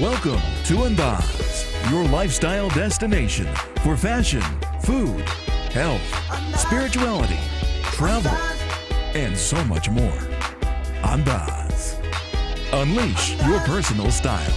Welcome to Andaaz, your lifestyle destination for fashion, food, health, spirituality, travel, and so much more. Andaaz. Unleash your personal style.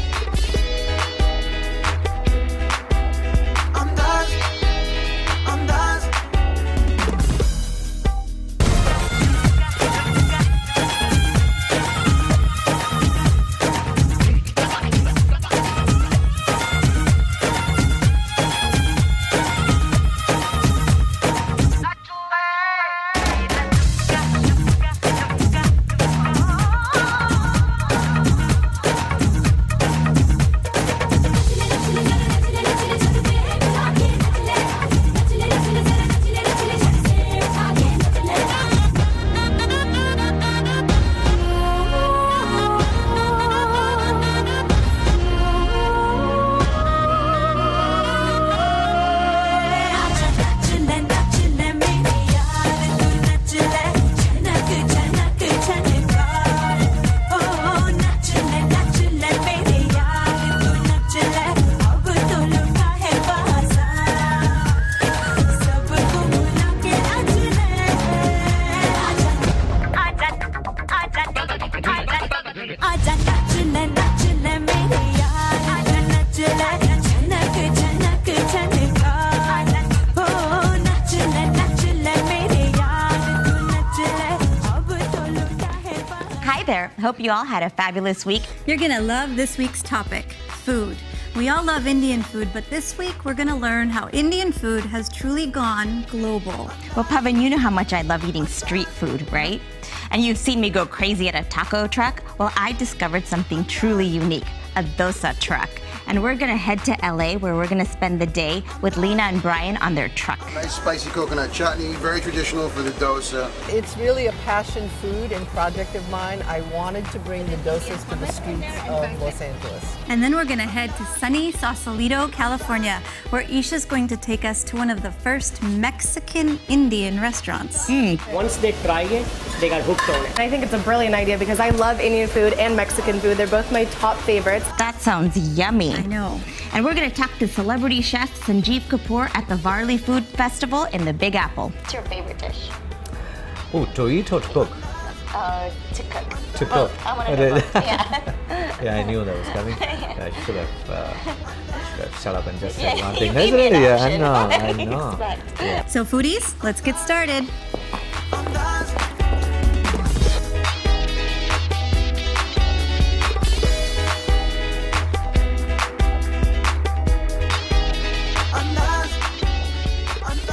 Hi there. Hope you all had a fabulous week. You're gonna love this week's topic, food. We all love Indian food, but this week we're gonna learn how Indian food has truly gone global. Well, Pavan, you know how much I love eating street food, right? And you've seen me go crazy at a taco truck. Well, I discovered something truly unique, a dosa truck. And we're gonna head to LA where we're gonna spend the day with Lena and Brian on their truck. Nice spicy coconut chutney, very traditional for the dosa. It's really a passion food and project of mine. I wanted to bring the dosas to the streets of Los Angeles. And then we're gonna head to sunny Sausalito, California, where Isha's going to take us to one of the first Mexican Indian restaurants. Once they try it, they got hooked on it. I think it's a brilliant idea because I love Indian food and Mexican food. They're both my top favorites. That sounds yummy. I know. And we're gonna talk to celebrity chef Sanjeev Kapoor at the Varley Food Festival in the Big Apple. What's your favorite dish? Oh, to eat or to cook? To cook. To cook. I want to know both. Yeah. Yeah, I knew that was coming. I should have shut up and just said one you thing. gave me an Yeah, I option. know, What I did you know. expect? Yeah. So foodies, let's get started.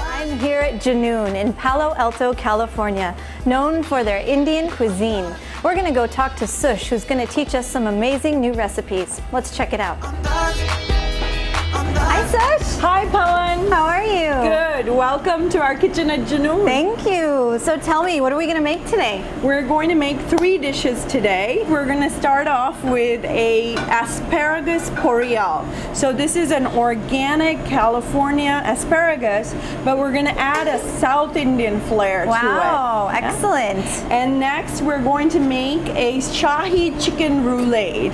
I'm here at Janoon in Palo Alto, California, known for their Indian cuisine. We're gonna go talk to Sush, who's gonna teach us some amazing new recipes. Let's check it out. Hi, Sush. Hi, Pawan. How are you? Good. Welcome to our kitchen at Janoon. Thank you. So tell me, what are we gonna make today? We're going to make 3 dishes today. We're going to start off with a asparagus porreal. So this is an organic California asparagus, but we're going to add a South Indian flair to it. Wow, excellent. And next, we're going to make a Shahi chicken roulade.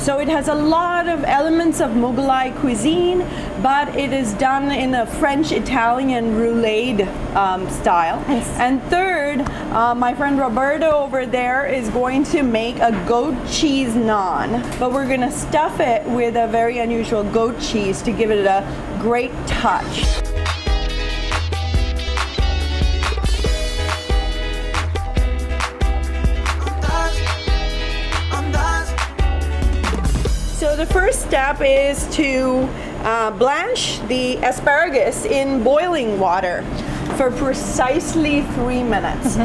So it has a lot of elements of Mughalai cuisine, but it is done in a French-Italian roulade style. Nice. And third, my friend Roberto over there is going to make a goat cheese naan, but we're going to stuff it with a very unusual goat cheese to give it a great touch. So the first step is to blanch the asparagus in boiling water for precisely 3 minutes.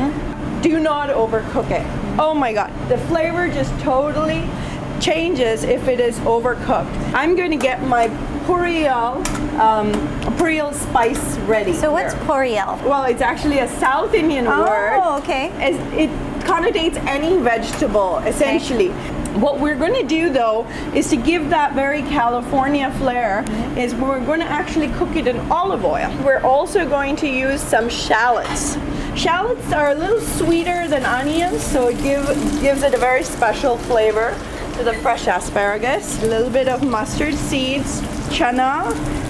Do not overcook it. Oh my God, the flavor just totally changes if it is overcooked. I'm going to get my porreal spice ready. So what's here. porreal? Well, it's actually a South Indian word. Oh, okay. It connotates any vegetable, essentially. What we're going to do though is to give that very California flair is we're going to actually cook it in olive oil. We're also going to use some shallots. Shallots are a little sweeter than onions, so it gives it a very special flavor. to the fresh asparagus, a little bit of mustard seeds, chana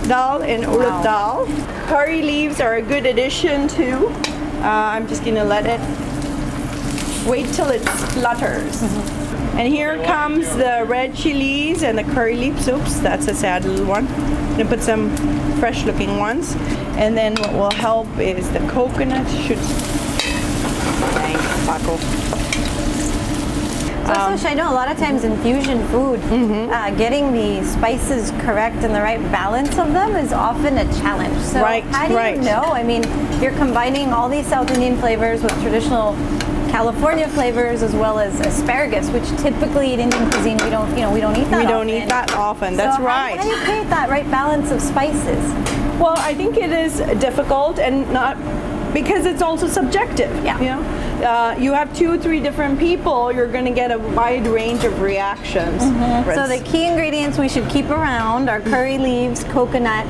dal and urad dal. Curry leaves are a good addition too. I'm just gonna let it wait till it splutters. And here comes the red chilies and the curry leaves. Oops, that's a sad little one. I'm gonna put some fresh looking ones. And then what will help is the coconut. Thanks, Paco. So, Sosh, I know a lot of times in fusion food, getting the spices correct and the right balance of them is often a challenge. So how do you know? I mean, you're combining all these South Indian flavors with traditional California flavors as well as asparagus, which typically in Indian cuisine we don't eat that often. We don't eat that often. That's right. How do you create that right balance of spices? Well, I think it is difficult and not because it's also subjective. Yeah. You know, you have 2-3 different people, you're going to get a wide range of reactions. So the key ingredients we should keep around are curry leaves, coconut,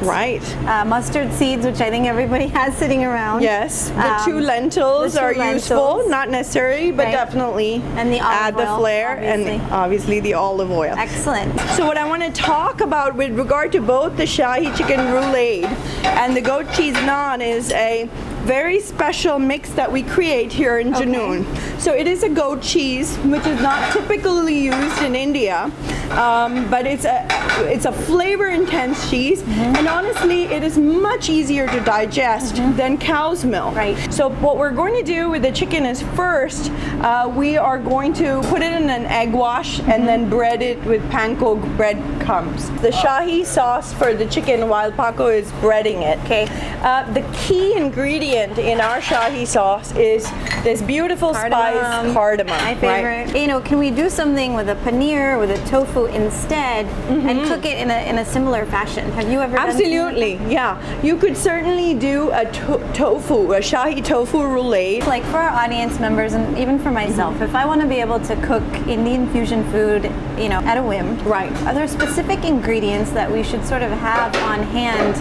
mustard seeds, which I think everybody has sitting around. Yes, the 2 lentils are useful, not necessary, but definitely and the add olive the oil, flair obviously. and obviously the olive oil. Excellent. So what I want to talk about with regard to both the Shahi chicken roulade and the goat cheese naan is a very special mix that we create here in Junoon. So it is a goat cheese, which is not typically used in India, but it's a flavor intense cheese, and honestly it is much easier to digest than cow's milk. Right. So what we're going to do with the chicken is first we are going to put it in an egg wash and then bread it with panko bread crumbs. The Shahi sauce for the chicken while Paco is breading it. Okay. The key ingredient in our Shahi sauce is this beautiful spice cardamom. My favorite. You know, can we do something with a paneer, with a tofu instead, and cook it in a similar fashion? Have you ever done Absolutely, yeah. You could certainly do a tofu, a Shahi tofu roulade. Like for our audience members and even for myself, if I want to be able to cook Indian fusion food, you know, at a whim, are there specific ingredients that we should sort of have on hand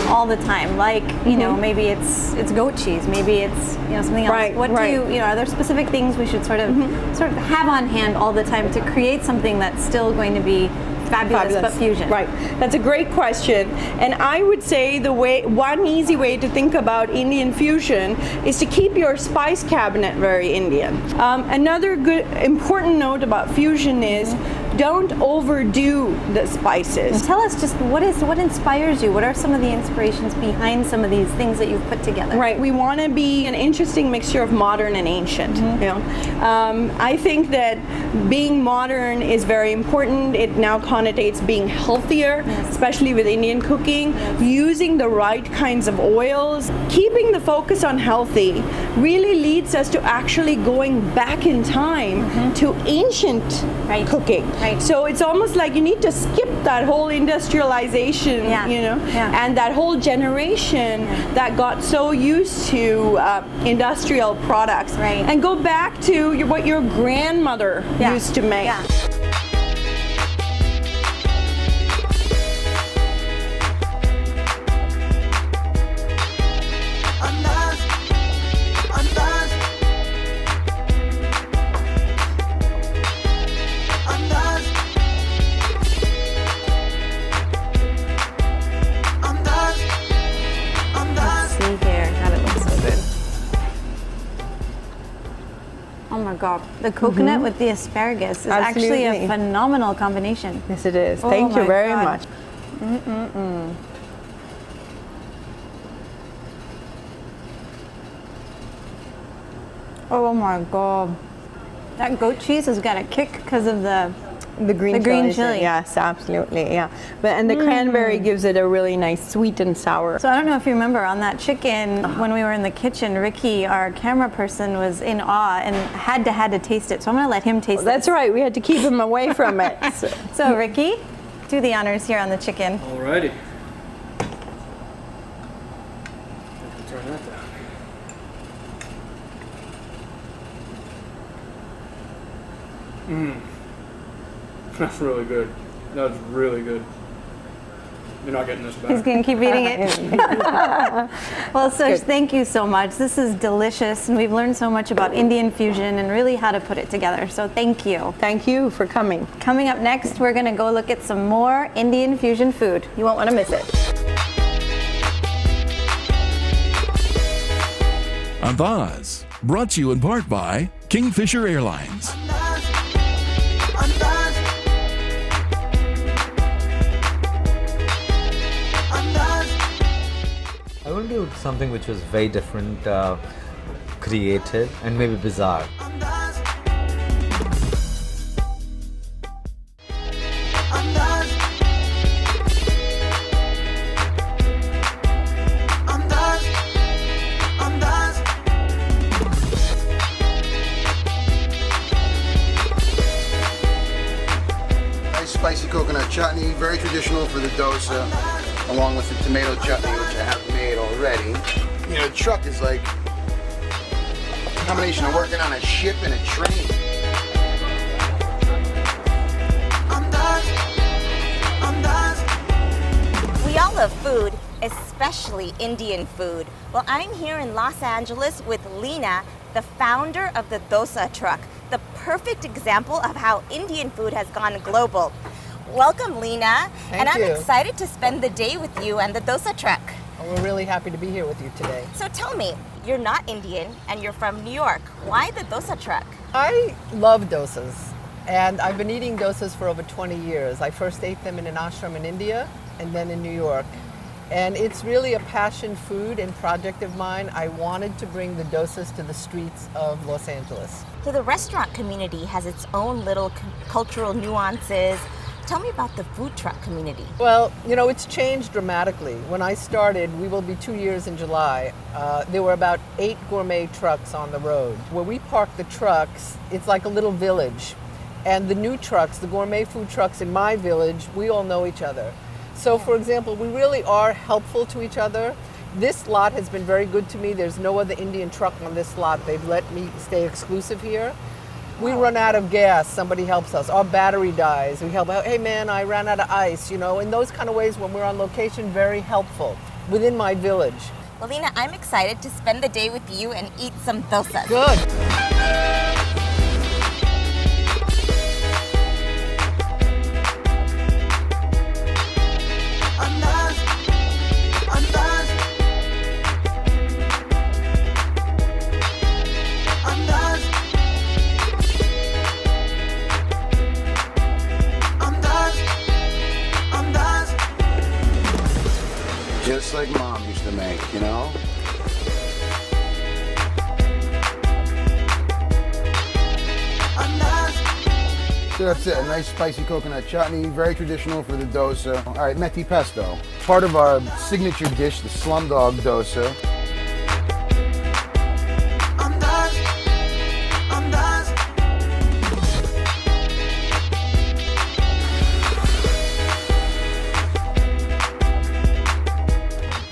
all the time? Like, you know, maybe it's goat cheese, maybe it's, you know, something else. What do you know, are there specific things we should sort of have on hand all the time to create something that's still going to be fabulous. But fusion? Right. That's a great question. And I would say one easy way to think about Indian fusion is to keep your spice cabinet very Indian. Another good important note about fusion is don't overdo the spices. And tell us just what inspires you? What are some of the inspirations behind some of these things that you've put together? Right. We want to be an interesting mixture of modern and ancient. You know, I think that being modern is very important. It now connotates being healthier, especially with Indian cooking, using the right kinds of oils. Keeping the focus on healthy really leads us to actually going back in time to ancient cooking. So it's almost like you need to skip that whole industrialization, you know, and that whole generation that got so used to industrial products, and go back to what your grandmother used to make. Oh my God, the coconut with the asparagus is actually a phenomenal combination. Yes, it is. Thank you very much. Oh my God. That goat cheese has got a kick because of the green chili. Yes, absolutely. Yeah, and the cranberry gives it a really nice sweet and sour. So I don't know if you remember on that chicken when we were in the kitchen, Ricky, our camera person, was in awe and had to taste it. So I'm going to let him taste it. That's right. We had to keep him away from it. So Ricky, do the honors here on the chicken. Alrighty. Turn that down. That's really good. That's really good. You're not getting this back. He's going to keep eating it. Well, Sush, thank you so much. This is delicious, and we've learned so much about Indian fusion and really how to put it together. So thank you. Thank you for coming. Coming up next, we're going to go look at some more Indian fusion food. You won't want to miss it. Andaaz, brought to you in part by Kingfisher Airlines. I want to do something which was very different, creative, and maybe bizarre. Nice spicy coconut chutney, very traditional for the dosa, along with the tomato chutney, which I have made already. You know, the truck is like a combination of working on a ship and a train. We all love food, especially Indian food. Well, I'm here in Los Angeles with Lena, the founder of the Dosa Truck, the perfect example of how Indian food has gone global. Welcome, Lena. Thank I'm you. excited to spend the day with you and the Dosa Truck. We're really happy to be here with you today. So tell me, you're not Indian and you're from New York. Why the Dosa Truck? I love dosas, and I've been eating dosas for over 20 years. I first ate them in an ashram in India and then in New York. And it's really a passion food and project of mine. I wanted to bring the dosas to the streets of Los Angeles. So the restaurant community has its own little cultural nuances. Tell me about the food truck community. Well, you know, it's changed dramatically. When I started, we will be 2 years in July, there were about 8 gourmet trucks on the road. Where we park the trucks, it's like a little village. And the new trucks, the gourmet food trucks in my village, we all know each other. So, for example, we really are helpful to each other. This lot has been very good to me. There's no other Indian truck on this lot. They've let me stay exclusive here. We run out of gas, somebody helps us. Our battery dies, we help out. Hey man, I ran out of ice, you know. In those kind of ways, when we're on location, very helpful within my village. Well, Lena, I'm excited to spend the day with you and eat some dosas. Good. Just like Mom used to make, you know? So that's it, a nice spicy coconut chutney, very traditional for the dosa. All right, methi pesto. Part of our signature dish, the slumdog dosa.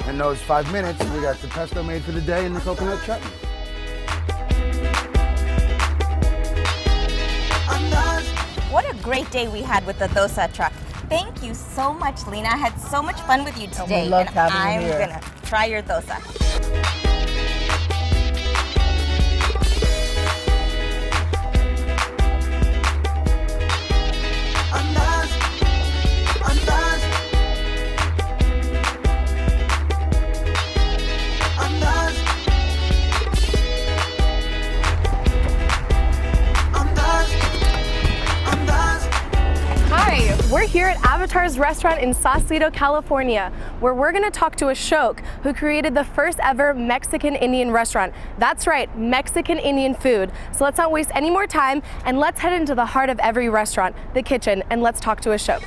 In those 5 minutes, we got the pesto made for the day and the coconut chutney. What a great day we had with the Dosa Truck. Thank you so much, Lena. I had so much fun with you today. we loved having you I'm here. gonna try your dosa. Hi, we're here at Avatar's restaurant in Sausalito, California, where we're gonna talk to Ashok, who created the first ever Mexican Indian restaurant. That's right, Mexican Indian food. So let's not waste any more time and let's head into the heart of every restaurant, the kitchen, and let's talk to Ashok.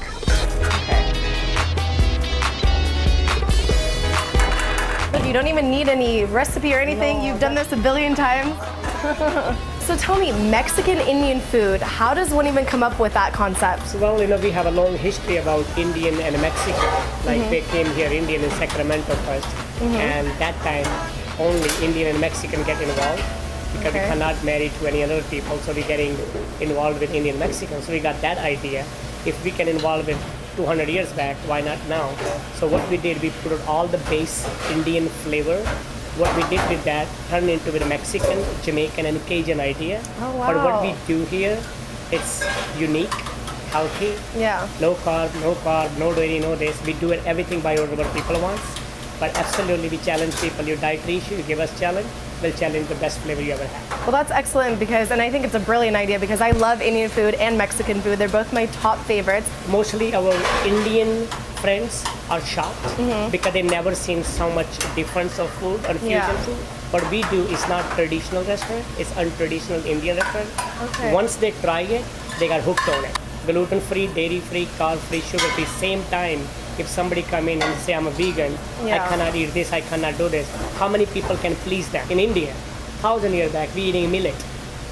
Look, you don't even need any recipe or anything. You've done this a billion times. So tell me, Mexican Indian food, how does one even come up with that concept? Well, we have a long history about Indian and Mexican. Like they came here, Indian in Sacramento first. And that time, only Indian and Mexican get involved because we cannot marry to any other people. So we're getting involved with Indian Mexican. So we got that idea. If we can involve with 200 years back, why not now? So what we did, we put all the base Indian flavor. What we did with that, turned into with a Mexican, Jamaican, and Cajun idea. Oh, wow. But what we do here, it's unique, healthy, Yeah. no carb, no dairy, no this. We do it everything by order what people want. But absolutely, we challenge people. Your dietary issue, you give us challenge, we'll challenge the best flavor you ever had. Well, that's excellent because, and I think it's a brilliant idea because I love Indian food and Mexican food. They're both my top favorites. Mostly our Indian friends are shocked because they never seen so much difference of food or fusion Yeah. food. What we do is not traditional restaurant, it's untraditional Indian restaurant. Okay. Once they try it, they got hooked on it. Gluten-free, dairy-free, carb-free, sugar-free. Same time, if somebody come in and say, I'm a vegan, Yeah. I cannot eat this, I cannot do this. How many people can please them? In India, 1,000 years back, we eating millet.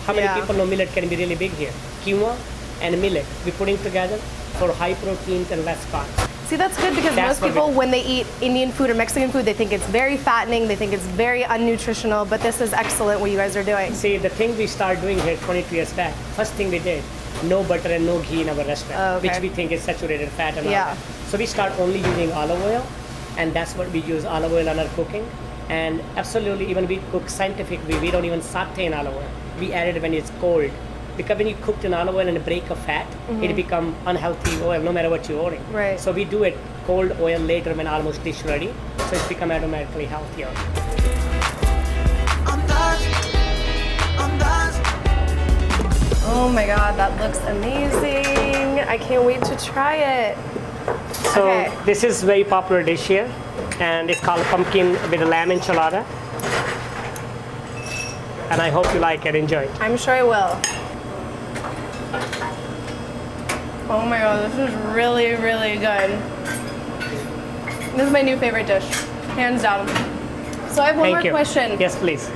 How many Yeah. people know millet can be really big here? Quinoa and millet, we're putting together for high proteins and less carbs. See, that's good because That's most what we people, do. when they eat Indian food or Mexican food, they think it's very fattening, they think it's very unnutritional, but this is excellent what you guys are doing. See, the thing we started doing here 22 years back, first thing we did, no butter and no ghee in our restaurant, Oh, okay. which we think is saturated fat and all Yeah. that. So we start only using olive oil, and that's what we use, olive oil in our cooking. And absolutely, even we cook scientifically, we don't even saute in olive oil. We add it when it's cold. Because when you cook in olive oil and break a fat, it become unhealthy oil no matter what you're ordering. Right. So we do it cold oil later when almost dish ready, so it's become automatically healthier. Oh my God, that looks amazing. I can't wait to try it. So Okay. this is very popular dish here, and it's called pumpkin with a lamb enchilada. And I hope you like it. Enjoy. I'm sure I will. Oh my God, this is really, really good. This is my new favorite dish, hands down. So I have one Thank more you. question. Yes, please.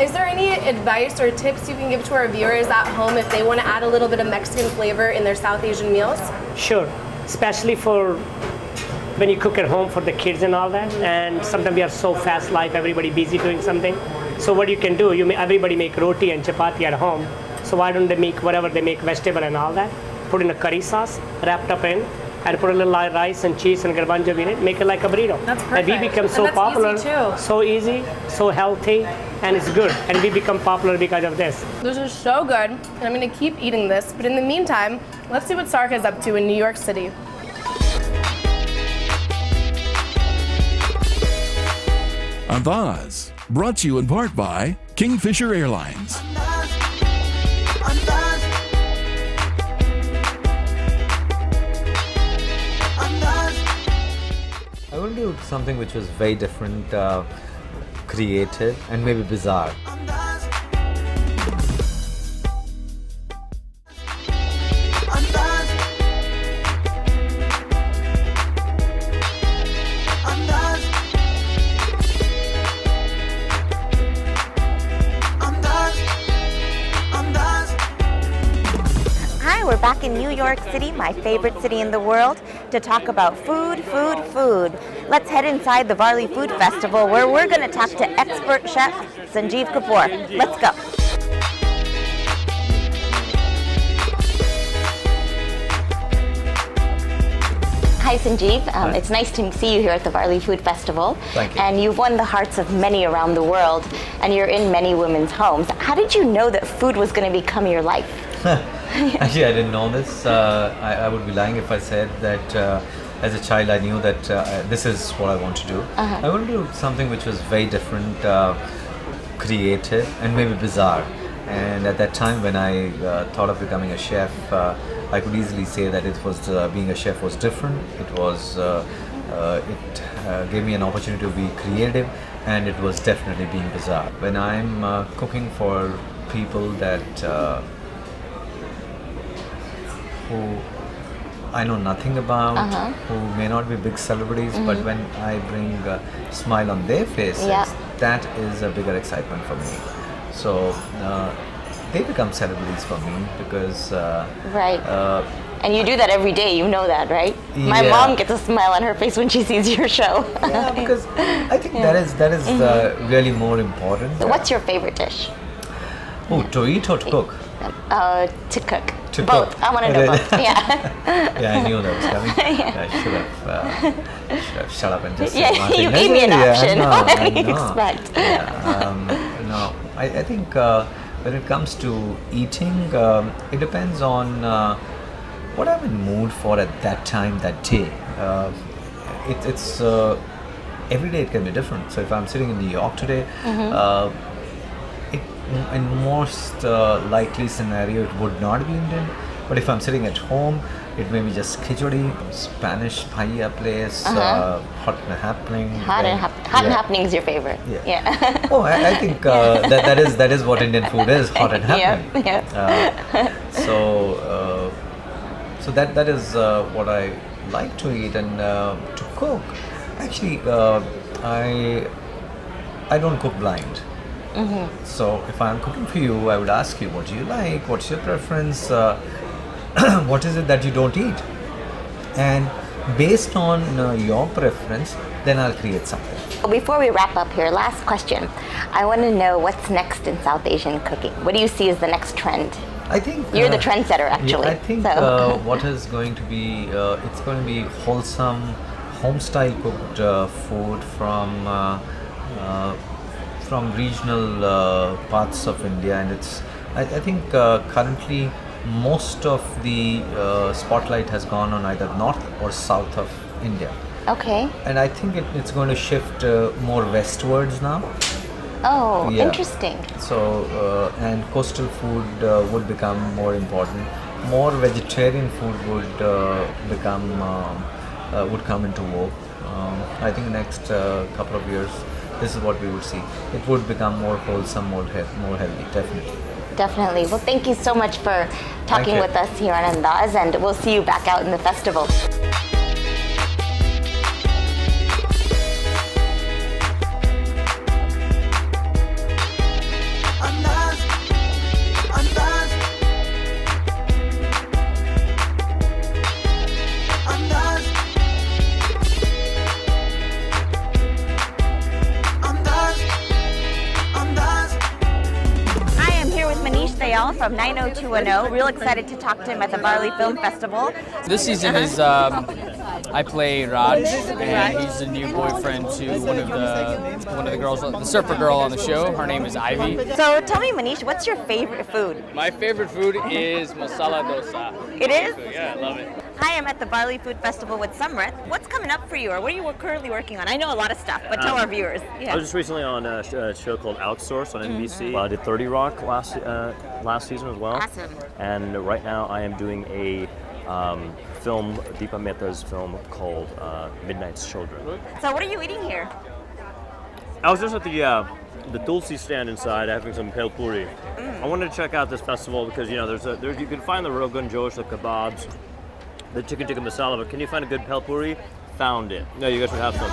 Is there any advice or tips you can give to our viewers at home if they want to add a little bit of Mexican flavor in their South Asian meals? Sure. Especially for when you cook at home for the kids and all that. And sometimes we are so fast life, everybody busy doing something. So what you can do, everybody make roti and chapati at home. So why don't they make whatever they make, vegetable and all that, put in a curry sauce, wrapped up in, and put a little rice and cheese and garbanzo in it, make it like a burrito. That's And we perfect. become And so that's popular, easy too. so easy, so healthy, and it's good. And we become popular because of this. This is so good, and I'm going to keep eating this. But in the meantime, let's see what Sarka is up to in New York City. Andaaz, brought to you in part by Kingfisher Airlines. I want to do something which was very different, creative, and maybe bizarre. Hi, we're back in New York City, my favorite city in the world, to talk about food, food, food. Let's head inside the Varley Food Festival where we're going to talk to expert chef Sanjeev Kapoor. Let's go. Hi Sanjeev, it's nice to see you here at the Varley Food Festival. Thank you. And you've won the hearts of many around the world, and you're in many women's homes. How did you know that food was going to become your life? Actually, I didn't know this. I would be lying if I said that as a child I knew that this is what I want to do. I want to do something which was very different, creative, and maybe bizarre. And at that time when I thought of becoming a chef, I could easily say that it was being a chef was different. It gave me an opportunity to be creative, and it was definitely being bizarre. When I'm cooking for people that who I know nothing about, who may not be big celebrities, but when I bring a smile on their faces, that is a bigger excitement for me. So they become celebrities for me because Right. And you do that every day, you know that, right? My Yeah. mom gets a smile on her face when she sees your show. yeah, because I think that is really more important. What's your favorite dish? Oh, to eat or to cook? To cook. To Both. cook. I want to know both. Yeah. Yeah, I knew that was coming. I should have shut up and just said Yeah, nothing. you gave me an option. I What know, do you expect? Yeah, no, I think when it comes to eating, it depends on what I'm in mood for at that time, that day. It's every day it can be different. So if I'm sitting in New York today, in most likely scenario it would not be Indian, but if I'm sitting at home it may be just khichdi, Spanish paella place, hot and happening. Hot and happening is your favorite. Yeah. Oh, I think that is what Indian food is, hot and happening. So that is what I like to eat. And to cook, actually I don't cook blind. So if I'm cooking for you, I would ask you, what do you like? What's your preference? What is it that you don't eat? And based on your preference, then I'll create something. Before we wrap up here, last question. I want to know what's next in South Asian cooking. What do you see as the next trend? I think You're the trendsetter, actually. Yeah, I think what is going to be, it's going to be wholesome, home-style cooked food from regional parts of India, and it's. I think currently most of the spotlight has gone on either north or south of India. Okay. And I think it's going to shift more westwards now. Oh, Yeah. interesting. So, and coastal food would become more important. More vegetarian food would would come into vogue. I think next couple of years, this is what we would see. It would become more wholesome, more healthy, definitely. Definitely. Well, thank you so much for talking you. with us here on Andaaz, and we'll see you back out in the festival. From 90210. Real excited to talk to him at the Barley Film Festival. This season is I play Raj, and he's the new boyfriend to one of the girls, the surfer girl on the show. Her name is Ivy. So tell me, Manish, what's your favorite food? My favorite food is masala dosa. It is? Yeah, I love it. Hi, I'm at the Barley Food Festival with Samrit. What's coming up for you, or what are you currently working on? I know a lot of stuff, but tell our viewers. Yeah. I was just recently on a show called Outsource on NBC. I did 30 Rock last season as well. Awesome. And right now I am doing a film, Deepa Mehta's film called Midnight's Children. So what are you eating here? I was just at the Tulsi stand inside having some bhel puri. I wanted to check out this festival because you can find the Rogan Josh, the kebabs, the chicken tikka masala, but can you find a good bhel puri? Found it. No, you guys would have some.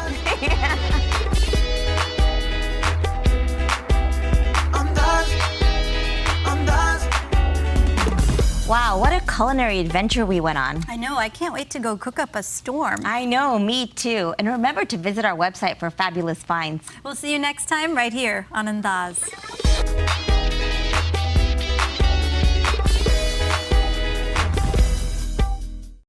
Wow, what a culinary adventure we went on. I know, I can't wait to go cook up a storm. I know, me too. And remember to visit our website for fabulous finds. We'll see you next time right here on Andaaz.